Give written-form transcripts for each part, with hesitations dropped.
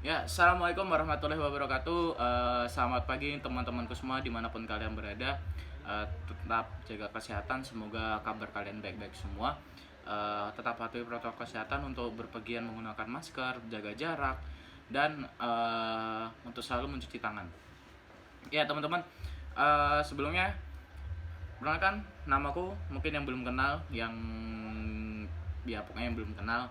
Ya, assalamualaikum warahmatullahi wabarakatuh. Selamat pagi teman-temanku semua dimanapun kalian berada. Tetap jaga kesehatan. Semoga kabar kalian baik-baik semua. Tetap patuhi protokol kesehatan untuk berpergian menggunakan masker, jaga jarak, dan untuk selalu mencuci tangan. Ya teman-teman, sebelumnya perkenalkan namaku mungkin yang belum kenal, yang ya pokoknya yang belum kenal.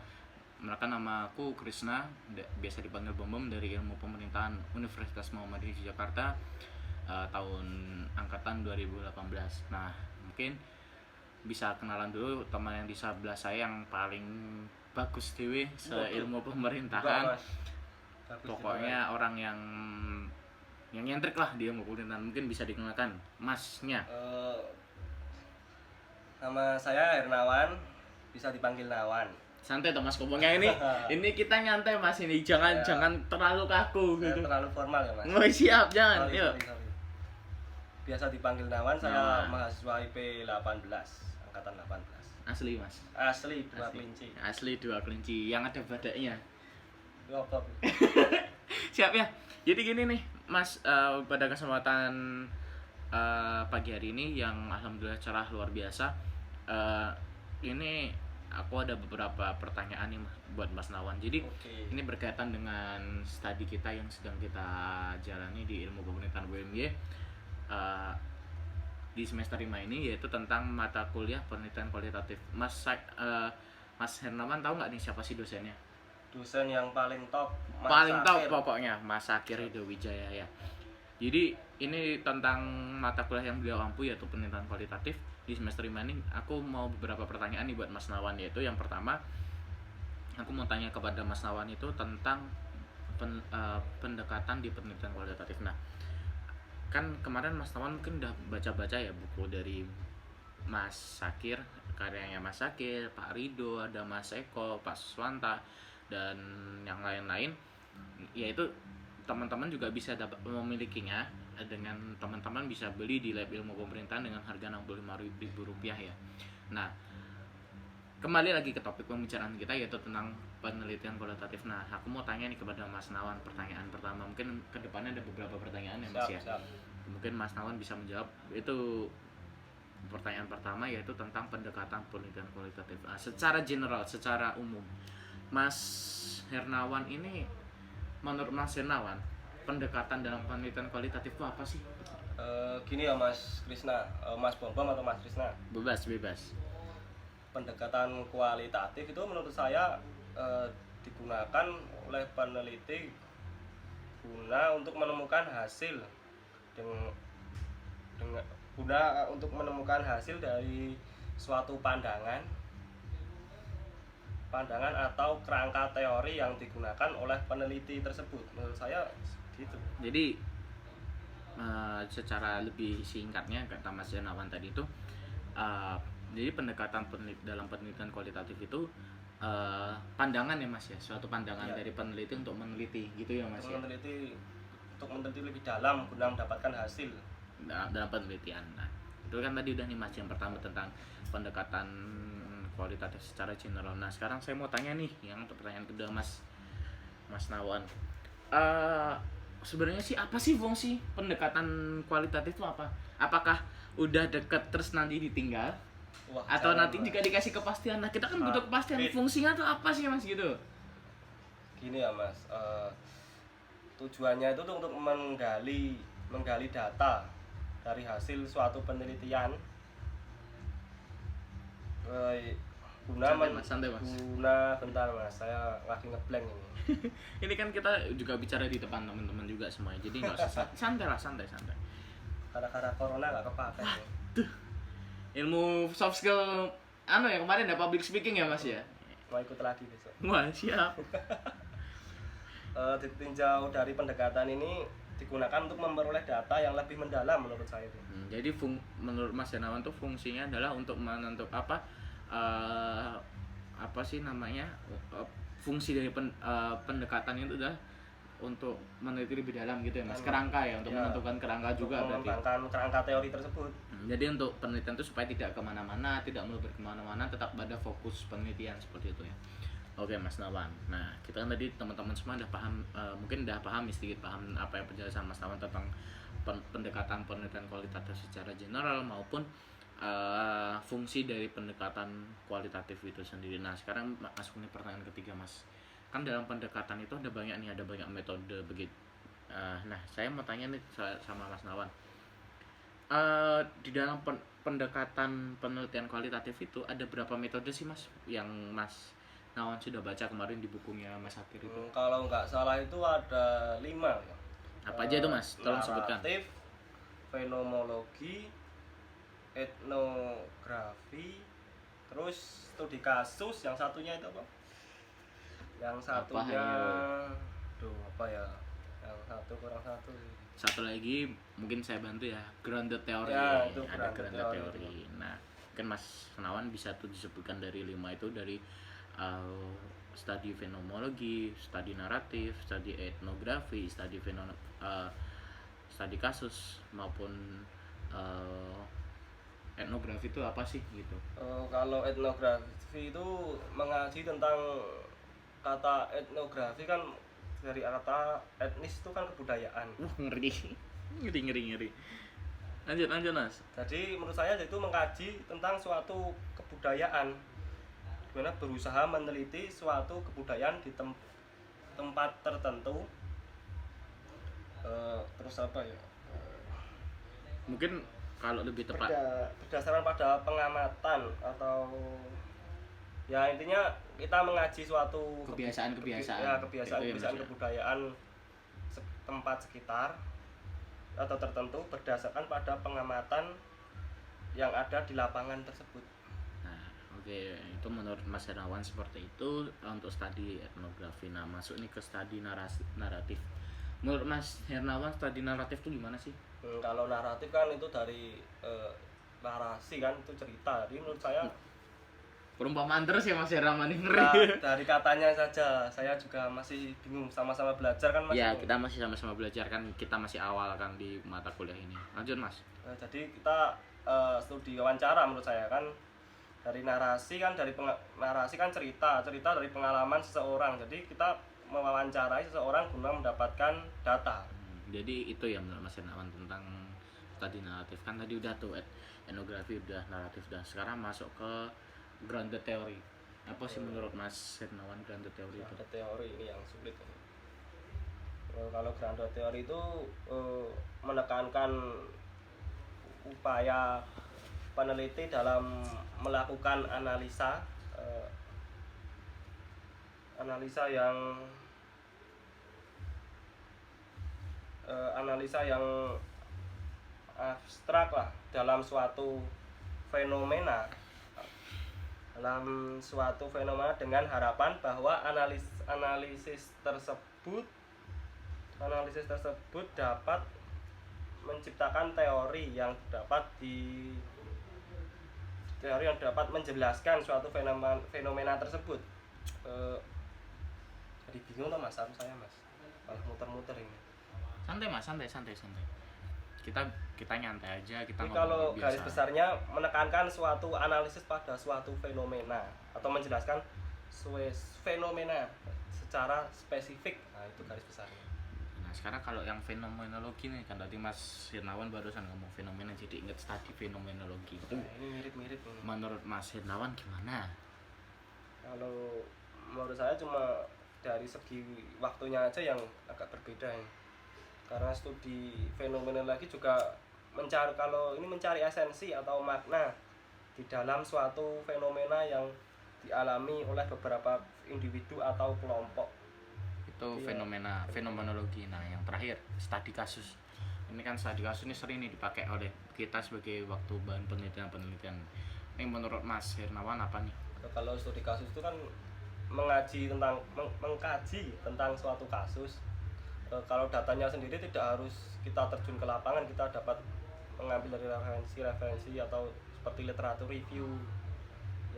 Mereka nama aku Krisna, biasa dipanggil Bom dari Ilmu Pemerintahan Universitas Muhammadiyah Jakarta, tahun angkatan 2018. Nah, mungkin bisa kenalan dulu teman yang di sebelah saya yang paling bagus dewe seilmu pemerintahan. Pokoknya orang yang nyentrik lah di ilmu pemerintahan. Mungkin bisa dikenalkan masnya. Nama saya Hernawan, bisa dipanggil Nawan. Santai Mas ngomongnya ini kita nyantai Mas, ini jangan terlalu kaku gitu. Terlalu formal ya Mas. Oh, siap, jangan. Yuk. Sorry. Biasa dipanggil Nawan, saya mahasiswa IP 18, angkatan 18. Asli Mas. Asli dua kelinci. Asli dua kelinci yang ada badaknya. Apa? Siap ya. Jadi gini nih Mas, pada kesempatan pagi hari ini yang alhamdulillah cerah luar biasa. Ini aku ada beberapa pertanyaan nih buat Mas Nawan. Jadi ini berkaitan dengan studi kita yang sedang kita jalani di Ilmu Pemerintahan UMY di semester 5 ini, yaitu tentang mata kuliah penelitian kualitatif. Mas Hernawan tahu nggak nih siapa sih dosennya? Dosen yang paling top. Paling top pokoknya Mas Sakir Ridho Wijaya ya. Jadi ini tentang mata kuliah yang beliau ampu, yaitu penelitian kualitatif. Di semester 5 ini aku mau beberapa pertanyaan nih buat Mas Nawan, yaitu yang pertama aku mau tanya kepada Mas Nawan itu tentang pendekatan di penelitian kualitatif. Nah, kan kemarin Mas Nawan mungkin udah baca-baca ya buku dari Mas Sakir, karyanya Mas Sakir, Pak Ridho, ada Mas Eko, Pak Suswanta, dan yang lain-lain. Yaitu teman-teman juga bisa dapat memilikinya dengan teman-teman bisa beli di Lab Ilmu Pemerintahan dengan harga Rp65.000 ya. Nah, kembali lagi ke topik pembicaraan kita, yaitu tentang penelitian kualitatif. Nah, aku mau tanya nih kepada Mas Nawan. Pertanyaan pertama, mungkin kedepannya ada beberapa pertanyaan ya Mas ya. Mungkin Mas Nawan bisa menjawab. Itu pertanyaan pertama, yaitu tentang pendekatan penelitian kualitatif. Nah, secara general, secara umum, Mas Hernawan ini, menurut Mas Hernawan, pendekatan dalam penelitian kualitatif itu apa sih? Gini ya Mas Krisna, Mas Bom atau Mas Krisna? Bebas. Pendekatan kualitatif itu menurut saya digunakan oleh peneliti guna untuk menemukan hasil untuk menemukan hasil dari suatu pandangan atau kerangka teori yang digunakan oleh peneliti tersebut. Menurut saya gitu. Jadi secara lebih singkatnya kata Mas Hernawan tadi itu, jadi pendekatan dalam penelitian kualitatif itu pandangan ya Mas ya, suatu pandangan dari peneliti untuk meneliti gitu ya Mas ya. Untuk meneliti lebih dalam guna mendapatkan hasil dalam penelitian. Nah, itu kan tadi udah nih Mas yang pertama tentang pendekatan kualitatif secara general. Nah, sekarang saya mau tanya nih yang untuk pertanyaan kedua Mas Nawan. Sebenarnya sih apa sih fungsi pendekatan kualitatif itu apa? Apakah udah deket terus nanti ditinggal? Atau nanti jika dikasih kepastian? Nah, kita kan butuh kepastian fungsinya tuh apa sih Mas gitu? Gini ya Mas, tujuannya itu untuk menggali data dari hasil suatu penelitian guna bentar Mas, saya lagi ngeblank ini. Ini kan kita juga bicara di depan teman-teman juga semuanya, jadi nggak usah santai. Karena corona nggak kepake. Waduh, ilmu soft skill ya kemarin ada public speaking ya Mas ya. Mau ikut lagi besok. Wah, siap. Ditinjau dari pendekatan ini digunakan untuk memperoleh data yang lebih mendalam menurut saya itu. Jadi menurut Mas Hernawan tuh fungsinya adalah untuk menentukan apa sih namanya, fungsi dari pendekatan itu adalah untuk meneliti lebih dalam gitu ya Mas, kerangka ya, untuk menentukan kerangka juga berarti. Mengembangkan kerangka teori tersebut. Jadi untuk penelitian itu supaya tidak kemana-mana, tidak melebar kemana-mana, tetap pada fokus penelitian seperti itu ya. Oke Mas Nawan. Nah, kita kan tadi teman-teman semua udah paham, mungkin udah paham sedikit paham apa yang penjelasan Mas Nawan tentang pendekatan penelitian kualitatif secara general maupun fungsi dari pendekatan kualitatif itu sendiri. Nah, sekarang masuk nih pertanyaan ketiga Mas. Kan dalam pendekatan itu ada banyak nih, ada banyak metode begitu. Nah, saya mau tanya nih sama Mas Nawan. Di dalam pendekatan penelitian kualitatif itu ada berapa metode sih Mas yang Mas Nawan sudah baca kemarin di bukunya Mas Akir itu? Kalau nggak salah itu ada 5. Apa aja itu Mas? Tolong sebutkan. Naratif, fenomenologi, etnografi, terus studi kasus. Yang satunya itu apa? Yang satunya, apa ya? Yang satu kurang satu. Satu lagi mungkin saya bantu ya, grounded theory. Ya, itu ada grounded theory. theory. Nah, kan Mas Nawan bisa tuh disebutkan dari 5 itu, dari studi fenomenologi, studi naratif, studi etnografi, studi kasus maupun etnografi itu apa sih gitu? Kalau etnografi itu mengaji tentang kata etnografi kan dari kata etnis itu kan kebudayaan. Ngeri. ngeri. Lanjut Mas. Jadi menurut saya itu mengkaji tentang suatu kebudayaan, dimana berusaha meneliti suatu kebudayaan di tempat tertentu. Terus apa ya? Mungkin kalau lebih tepat berdasarkan pada pengamatan atau ya intinya kita mengaji suatu kebiasaan kebudayaan tempat sekitar atau tertentu berdasarkan pada pengamatan yang ada di lapangan tersebut. Nah, oke, itu menurut Mas Hernawan seperti itu untuk studi etnografi. Nah, masuk nih ke studi naratif. Menurut Mas Hernawan studi naratif itu gimana sih? Kalau naratif kan itu dari narasi kan, itu cerita. Jadi menurut saya perumpamaan terus ya Mas Hernawan, ngeri. Nah, dari katanya saja saya juga masih bingung, sama-sama belajar kan Mas. Ya, kita masih sama-sama belajar kan, kita masih awal kan di mata kuliah ini. Lanjut Mas. Jadi kita studi wawancara menurut saya kan, dari narasi kan, narasi kan cerita dari pengalaman seseorang. Jadi kita mewawancarai seseorang guna mendapatkan data. Jadi itu ya menurut Mas Hernawan tentang studi naratif. Kan tadi udah tuh etnografi, udah naratif, udah. Sekarang masuk ke grounded theory. Apa sih menurut Mas Hernawan grounded theory itu? Grounded theory ini yang sulit. Kalau grounded theory itu menekankan upaya peneliti dalam melakukan analisa yang abstrak lah dalam suatu fenomena dengan harapan bahwa analisis tersebut dapat menciptakan teori yang dapat menjelaskan suatu fenomena tersebut. Jadi bingung tuh Mas, saya Mas, malah muter-muter ini. Santai. Kita nyantai aja, kita ngomong kalau biasa. Garis besarnya menekankan suatu analisis pada suatu fenomena atau menjelaskan fenomena secara spesifik. Nah, itu garis besarnya. Nah, sekarang kalau yang fenomenologi nih, kan tadi Mas Hernawan barusan ngomong fenomena, jadi ingat studi fenomenologi itu. Nah, ini mirip-mirip ini. Menurut Mas Hernawan gimana? Kalau menurut saya cuma dari segi waktunya aja yang agak berbeda ini. Karena studi fenomenologi juga mencari esensi atau makna di dalam suatu fenomena yang dialami oleh beberapa individu atau kelompok. Itu fenomenologi. Nah, yang terakhir studi kasus. Ini kan studi kasus ini sering nih dipakai oleh kita sebagai waktu bahan penelitian. Ini menurut Mas Hernawan apa nih? Kalau studi kasus itu kan mengkaji tentang suatu kasus. Kalau datanya sendiri tidak harus kita terjun ke lapangan, kita dapat mengambil dari referensi atau seperti literatur review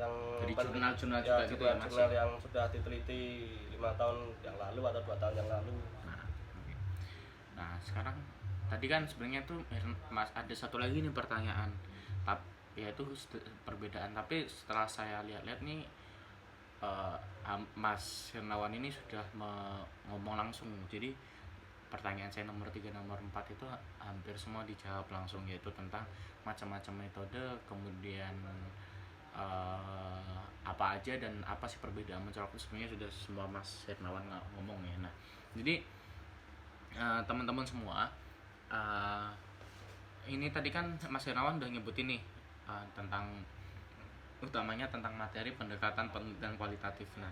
yang dari jurnal-jurnal juga gitu ya Mas. Jurnal yang sudah diteliti 5 tahun yang lalu atau 2 tahun yang lalu. Nah, sekarang tadi kan sebenarnya tuh Mas ada satu lagi nih pertanyaan, yaitu perbedaan. Tapi setelah saya lihat-lihat nih, Mas Hernawan ini sudah ngomong langsung. Jadi pertanyaan saya nomor 3, nomor 4 itu hampir semua dijawab langsung, yaitu tentang macam-macam metode, kemudian apa aja dan apa sih perbedaan mencolok, sebenarnya sudah semua Mas Hernawan ngomong ya. Nah, jadi teman-teman semua, ini tadi kan Mas Hernawan udah nyebutin nih tentang utamanya tentang materi pendekatan penelitian kualitatif. Nah,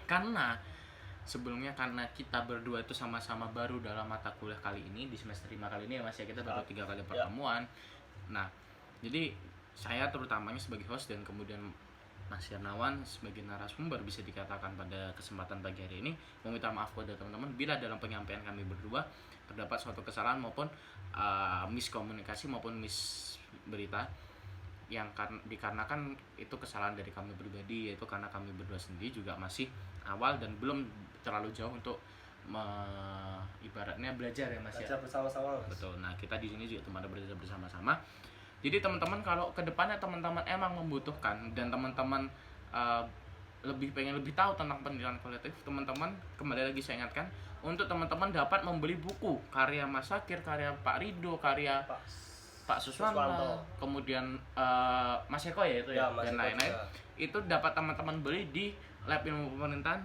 karena sebelumnya karena kita berdua itu sama-sama baru dalam mata kuliah kali ini di semester 5 kali ini ya Mas ya, kita baru 3 kali pertemuan. Nah, jadi saya terutamanya sebagai host dan kemudian Mas Hernawan sebagai narasumber bisa dikatakan pada kesempatan pagi hari ini meminta maaf kepada teman-teman bila dalam penyampaian kami berdua terdapat suatu kesalahan maupun miskomunikasi maupun berita yang dikarenakan itu kesalahan dari kami pribadi, yaitu karena kami berdua sendiri juga masih awal dan belum terlalu jauh untuk ibaratnya belajar ya Mas ya. Belajar bersama-sama. Betul. Nah, kita di sini juga teman-teman belajar bersama-sama. Jadi teman-teman kalau kedepannya teman-teman emang membutuhkan dan teman-teman pengen lebih tahu tentang pendidikan kualitatif, teman-teman kembali lagi saya ingatkan untuk teman-teman dapat membeli buku karya Mas Sakir, karya Pak Rido, karya Pak Suswanto, kemudian Mas Eko ya itu ya, dan lain-lain. Itu dapat teman-teman beli di Lab Ilmu Pemerintahan,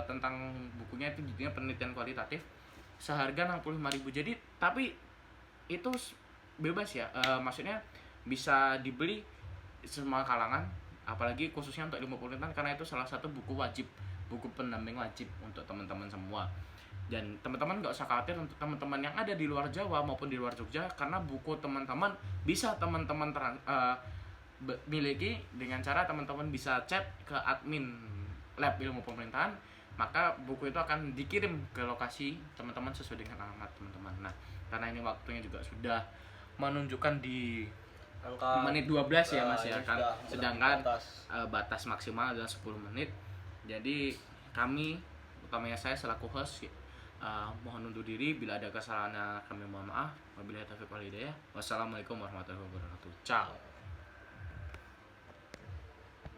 tentang bukunya itu judulnya Penelitian Kualitatif, seharga 65.000. Jadi tapi itu bebas ya, maksudnya bisa dibeli semua kalangan, apalagi khususnya untuk ilmu pemerintahan karena itu salah satu buku wajib, buku pendamping wajib untuk teman-teman semua. Dan teman-teman nggak usah khawatir untuk teman-teman yang ada di luar Jawa maupun di luar Jogja, karena buku teman-teman bisa teman-teman miliki dengan cara teman-teman bisa chat ke admin Lab Ilmu Pemerintahan, maka buku itu akan dikirim ke lokasi teman-teman sesuai dengan alamat teman-teman. Nah, karena ini waktunya juga sudah menunjukkan di angka menit 12 ya Mas ya kan, sedangkan batas maksimal adalah 10 menit. Jadi kami, utamanya saya selaku host, mohon undur diri. Bila ada kesalahan kami mohon maaf. Wabillahi taufiq wal hidayah. Wassalamualaikum warahmatullahi wabarakatuh. Ciao.